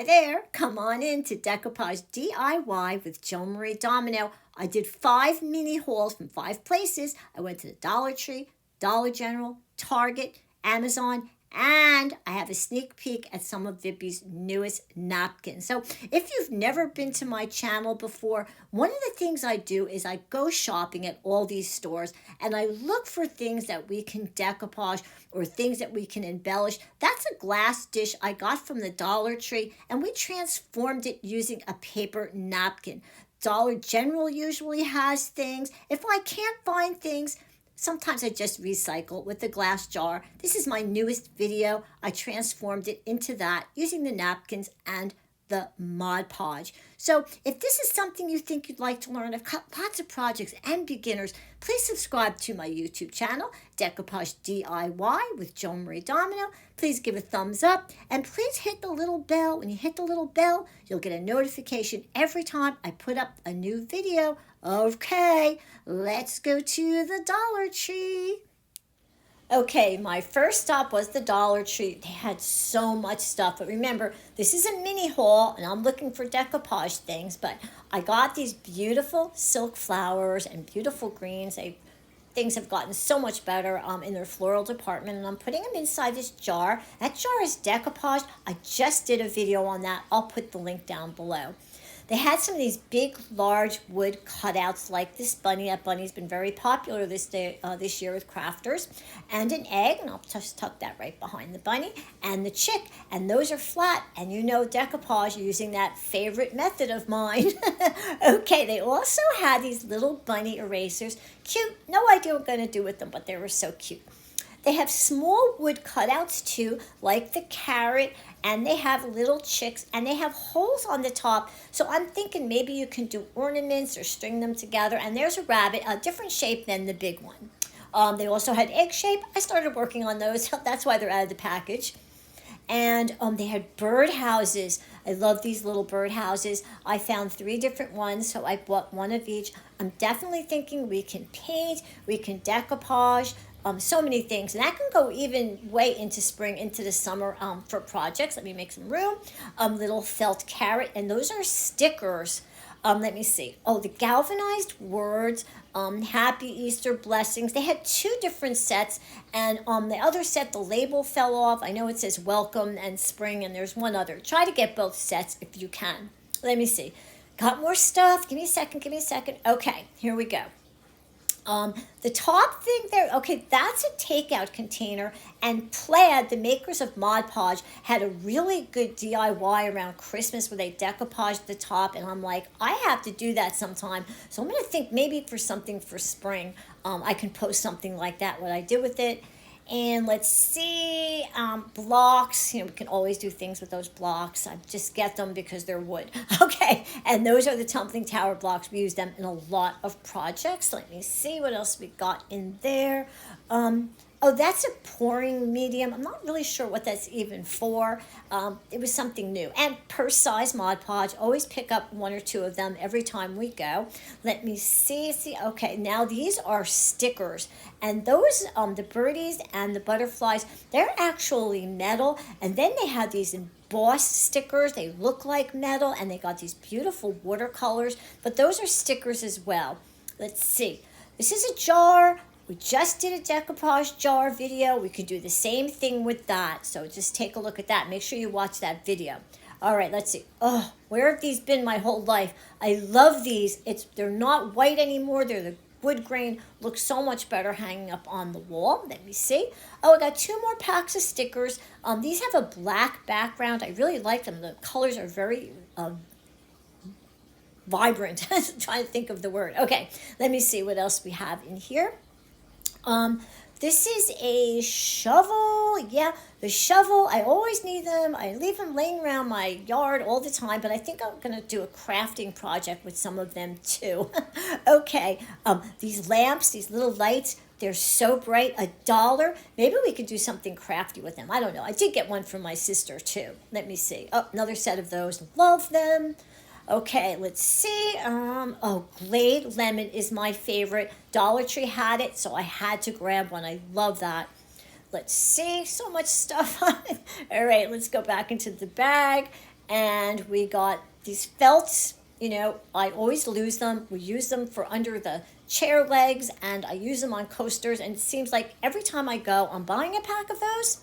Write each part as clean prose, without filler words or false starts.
there, come on in to Decoupage D.I.Y with Joan-Marie Domino. I did 5 mini hauls from 5 places. I went to the Dollar Tree, Dollar General, Target, Amazon, and I have a sneak peek at some of Vippies' newest napkins. So if you've never been to my channel before, one of the things I do is I go shopping at all these stores and I look for things that we can decoupage or things that we can embellish. That's a glass dish I got from the Dollar Tree and we transformed it using a paper napkin. Dollar General usually has things. If I can't find things, sometimes I just recycle with the glass jar. This is my newest video. I transformed it into that using the napkins and the Mod Podge. So if this is something you think you'd like to learn, I've got lots of projects and beginners. Please subscribe to my YouTube channel, Decoupage D.I.Y with Joan-Marie Domino. Please give a thumbs up and please hit the little bell. When you hit the little bell, you'll get a notification every time I put up a new video. Okay, let's go to the Dollar Tree. Okay, my first stop was the Dollar Tree. They had so much stuff, but remember, this is a mini haul, and I'm looking for decoupage things, but I got these beautiful silk flowers and beautiful greens. Things have gotten so much better in their floral department, and I'm putting them inside this jar. That jar is decoupaged. I just did a video on that. I'll put the link down below. They had some of these big, large wood cutouts like this bunny. That bunny's been very popular this year with crafters. And an egg, and I'll just tuck that right behind the bunny, and the chick. And those are flat, and you know decoupage using that favorite method of mine. Okay, they also had these little bunny erasers. Cute. No idea what I'm going to do with them, but they were so cute. They have small wood cutouts too, like the carrot, and they have little chicks, and they have holes on the top. So I'm thinking maybe you can do ornaments or string them together. And there's a rabbit, a different shape than the big one. They also had egg shape. I started working on those. That's why they're out of the package. And they had bird houses. I love these little bird houses. I found 3 different ones, so I bought one of each. I'm definitely thinking we can paint, we can decoupage, so many things, and that can go even way into spring, into the summer for projects. Let me make some room. Little felt carrot, and those are stickers. Let me see. Oh, the galvanized words, happy Easter blessings. They had 2 different sets, and the other set, the label fell off. I know it says welcome and spring, and there's one other. Try to get both sets if you can. Let me see. Got more stuff. Give me a second. Okay, here we go. The top thing there, okay, that's a takeout container, and Plaid, the makers of Mod Podge, had a really good DIY around Christmas where they decoupaged the top, and I'm like, I have to do that sometime. So I'm going to think maybe for something for spring, I can post something like that, what I did with it. And let's see, blocks, we can always do things with those blocks. I just get them because they're wood. Okay, and those are the tumbling tower blocks. We use them in a lot of projects. Let me see what else we got in there. Oh, that's a pouring medium. I'm not really sure what that's even for. It was something new. And purse size Mod Podge. Always pick up 1 or 2 of them every time we go. Let me see. Okay, now these are stickers. And those, the birdies and the butterflies, they're actually metal. And then they have these embossed stickers. They look like metal. And they got these beautiful watercolors. But those are stickers as well. Let's see. This is a jar. We just did a decoupage jar video. We could do the same thing with that. So just take a look at that. Make sure you watch that video. All right, let's see. Oh, where have these been my whole life? I love these. They're not white anymore. They're the wood grain. Looks so much better hanging up on the wall. Let me see. Oh, I got 2 more packs of stickers. These have a black background. I really like them. The colors are very vibrant. Trying to think of the word. Okay, let me see what else we have in here. This is a shovel. Yeah, the shovel, I always need them. I leave them laying around my yard all the time, but I think I'm going to do a crafting project with some of them too. Okay, these lamps, these little lights, they're so bright. $1. Maybe we could do something crafty with them. I don't know. I did get one from my sister too. Let me see. Oh, another set of those. Love them. Okay, let's see. Oh, Glade Lemon is my favorite. Dollar Tree had it, so I had to grab one. I love that. Let's see. So much stuff. All right, let's go back into the bag. And we got these felts. You know, I always lose them. We use them for under the chair legs, and I use them on coasters. And it seems like every time I go, I'm buying a pack of those.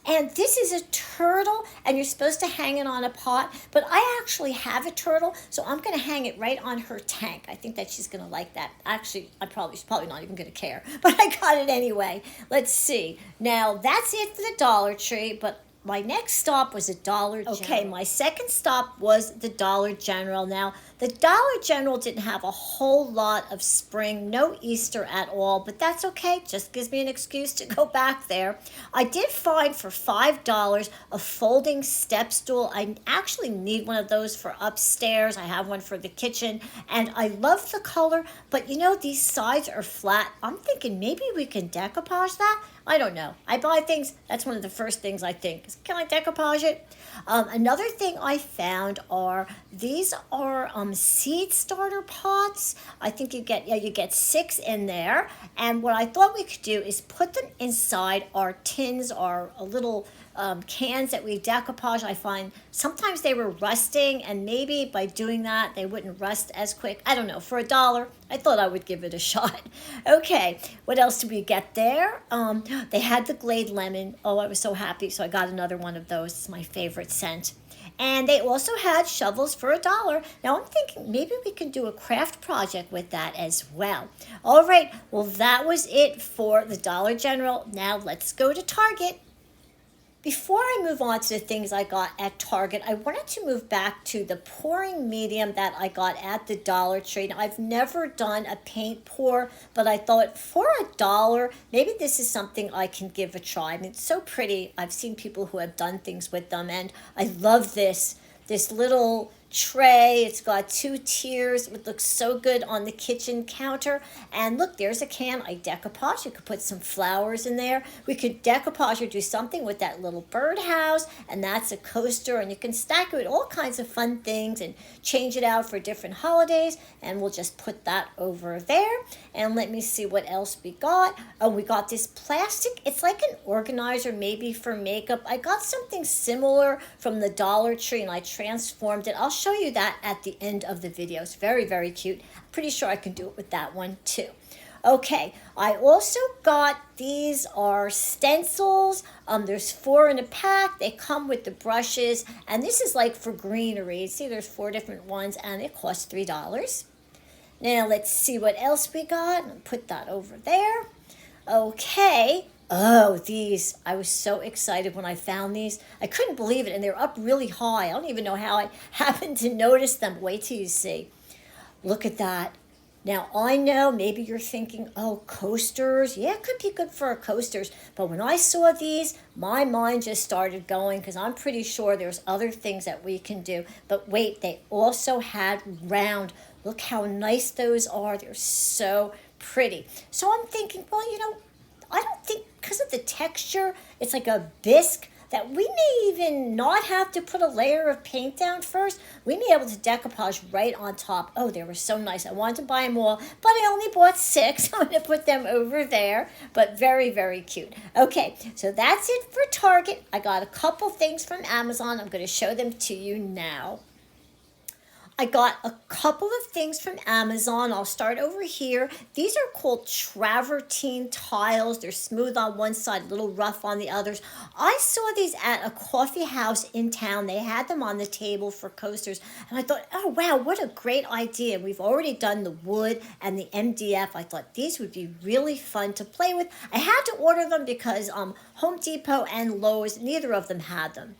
And this is a turtle, and you're supposed to hang it on a pot, but I actually have a turtle, so I'm going to hang it right on her tank. I think that she's going to like that. Actually, she's probably not even going to care, but I got it anyway. Let's see. Now, that's it for the Dollar Tree, but my next stop was a Dollar General. Okay, my second stop was the Dollar General. Now, the Dollar General didn't have a whole lot of spring, no Easter at all, but that's okay. Just gives me an excuse to go back there. I did find for $5 a folding step stool. I actually need one of those for upstairs. I have one for the kitchen, and I love the color, but you know, these sides are flat. I'm thinking maybe we can decoupage that. I don't know. I buy things, that's one of the first things I think. Can I decoupage it? Another thing I found are, these are seed starter pots. I think you get 6 in there. And what I thought we could do is put them inside our tins, our little cans that we decoupage. I find sometimes they were rusting, and maybe by doing that they wouldn't rust as quick. I don't know. For $1, I thought I would give it a shot. Okay, what else did we get there? They had the Glade lemon. Oh, I was so happy, so I got another one of those. It's my favorite scent. And they also had shovels for $1. Now I'm thinking maybe we can do a craft project with that as well. All right, well, that was it for the Dollar General. Now let's go to Target. Before I move on to the things I got at Target, I wanted to move back to the pouring medium that I got at the Dollar Tree. Now, I've never done a paint pour, but I thought for $1, maybe this is something I can give a try. I mean, it's so pretty. I've seen people who have done things with them, and I love this little tray. It's got 2 tiers. It looks so good on the kitchen counter. And look, there's a can I decoupage. You could put some flowers in there. We could decoupage or do something with that little birdhouse, and that's a coaster, and you can stack it with all kinds of fun things and change it out for different holidays. And we'll just put that over there. And let me see what else we got. Oh, we got this plastic. It's like an organizer maybe for makeup. I got something similar from the Dollar Tree, and I transformed it. I'll show you that at the end of the video. It's very, very cute. I'm pretty sure I can do it with that one too. Okay, I also got, these are stencils. There's 4 in a pack. They come with the brushes, and this is like for greenery. See, there's 4 different ones, and it costs $3. Now let's see what else we got. I'll put that over there. Okay. Oh, these. I was so excited when I found these. I couldn't believe it, and they're up really high. I don't even know how I happened to notice them. Wait till you see. Look at that. Now, I know maybe you're thinking, oh, coasters. Yeah, it could be good for coasters. But when I saw these, my mind just started going, because I'm pretty sure there's other things that we can do. But wait, they also had round. Look how nice those are. They're so pretty. So I'm thinking, well, you know, I don't think, because of the texture, it's like a bisque, that we may even not have to put a layer of paint down first. We may be able to decoupage right on top. Oh, they were so nice. I wanted to buy them all, but I only bought 6. I'm going to put them over there, but very, very cute. Okay, so that's it for Target. I got a couple things from Amazon. I'm going to show them to you now. I got a couple of things from Amazon. I'll start over here. These are called Travertine Tiles. They're smooth on one side, a little rough on the others. I saw these at a coffee house in town. They had them on the table for coasters. And I thought, oh, wow, what a great idea. We've already done the wood and the MDF. I thought these would be really fun to play with. I had to order them because Home Depot and Lowe's, neither of them had them.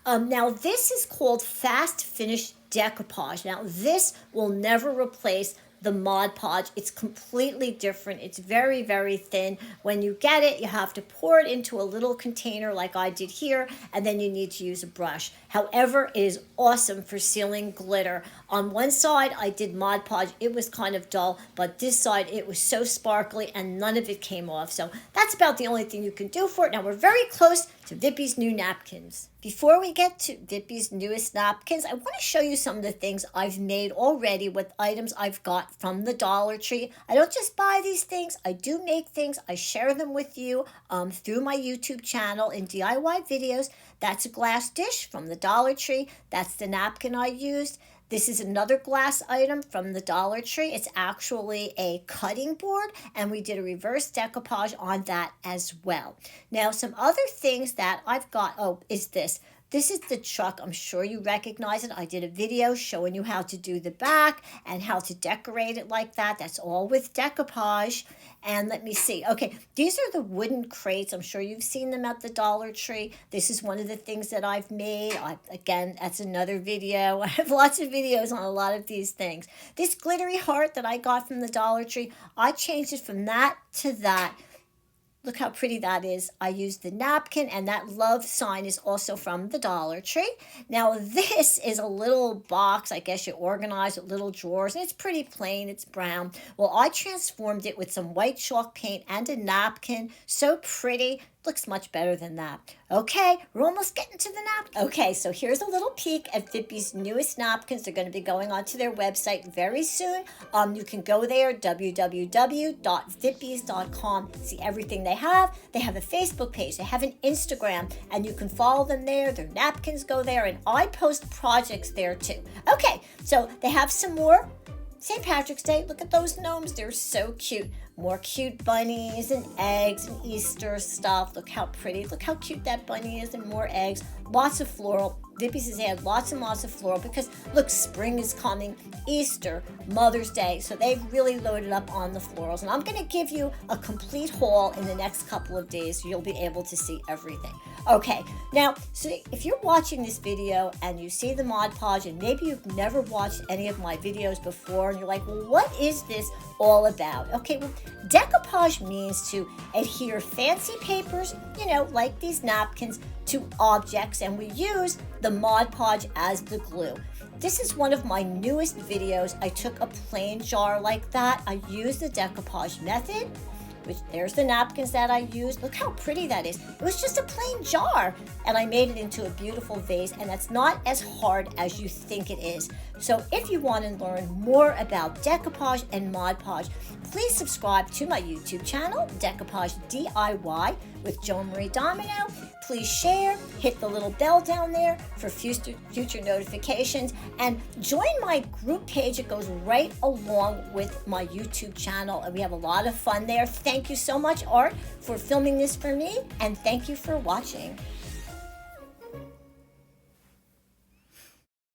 Now, this is called Fast Finish Decoupage. Now, this will never replace the Mod Podge. It's completely different. It's very, very thin. When you get it, you have to pour it into a little container like I did here, and then you need to use a brush. However, it is awesome for sealing glitter. On one side, I did Mod Podge. It was kind of dull, but this side, it was so sparkly, and none of it came off. So that's about the only thing you can do for it. Now, we're very close to to Vippies new napkins. Before we get to Vippies newest napkins, I want to show you some of the things I've made already with items I've got from the Dollar Tree. I don't just buy these things, I do make things. I share them with you through my YouTube channel in DIY videos. That's a glass dish from the Dollar Tree. That's the napkin I used. This is another glass item from the Dollar Tree. It's actually a cutting board, and we did a reverse decoupage on that as well. Now, some other things that I've got, is this. This is the truck. I'm sure you recognize it. I did a video showing you how to do the back and how to decorate it like that. That's all with decoupage. And let me see. Okay, these are the wooden crates. I'm sure you've seen them at the Dollar Tree. This is one of the things that I've made. Again, that's another video. I have lots of videos on a lot of these things. This glittery heart that I got from the Dollar Tree, I changed it from that to that. Look how pretty that is. I used the napkin, and that love sign is also from the Dollar Tree. Now, this is a little box. I guess you organize with little drawers, and it's pretty plain. It's brown. Well, I transformed it with some white chalk paint and a napkin. So pretty. Looks much better than that. Okay, we're almost getting to the napkin. Okay, so here's a little peek at Vippies' newest napkins. They're going to be going onto their website very soon. You can go there, www.vippies.com, see everything they have. They have a Facebook page. They have an Instagram, and you can follow them there. Their napkins go there, and I post projects there too. Okay, so they have some more St. Patrick's Day. Look at those gnomes. They're so cute. More cute bunnies and eggs and Easter stuff. Look how pretty. Look how cute that bunny is, and more eggs. Lots of floral. Vippies has had lots and lots of floral because, look, spring is coming, Easter, Mother's Day. So they've really loaded up on the florals. And I'm going to give you a complete haul in the next couple of days. So you'll be able to see everything. Okay, now, so if you're watching this video and you see the Mod Podge, and maybe you've never watched any of my videos before, and you're like, well, what is this all about? Okay, well, decoupage means to adhere fancy papers, like these napkins, to objects, and we use the Mod Podge as the glue. This is one of my newest videos. I took a plain jar like that. I used the decoupage method, which there's the napkins that I used. Look how pretty that is. It was just a plain jar, and I made it into a beautiful vase, and that's not as hard as you think it is. So if you want to learn more about decoupage and Mod Podge, please subscribe to my YouTube channel, Decoupage D.I.Y. with Joan-Marie Domino. Please share, hit the little bell down there for future notifications, and join my group page. It goes right along with my YouTube channel, and we have a lot of fun there. Thank you so much, Art, for filming this for me, and thank you for watching.